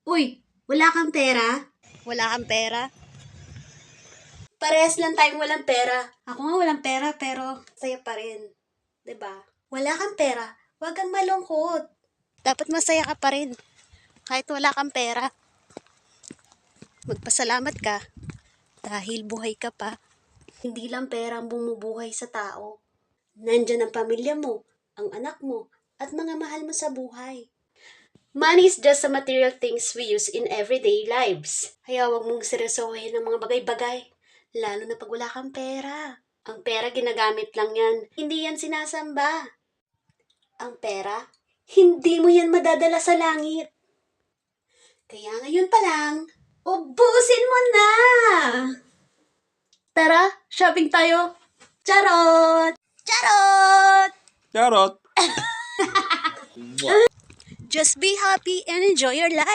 Uy, wala kang pera? Wala kang pera? Parehas lang tayong walang pera. Ako nga walang pera pero saya pa rin. 'Di ba? Wala kang pera, huwag kang malungkot. Dapat masaya ka pa rin. Kahit wala kang pera. Magpasalamat ka. Dahil buhay ka pa. Hindi lang pera ang bumubuhay sa tao. Nandyan ang pamilya mo, ang anak mo, at mga mahal mo sa buhay. Money is just the material things we use in everyday lives. Kaya huwag mong seryosohin ang mga bagay-bagay. Lalo na pag wala kang pera. Ang pera ginagamit lang yan. Hindi yan sinasamba. Ang pera, hindi mo yan madadala sa langit. Kaya ngayon pa lang, ubusin mo na! Tara, shopping tayo. Charot! Charot! Charot! Just be happy and enjoy your life.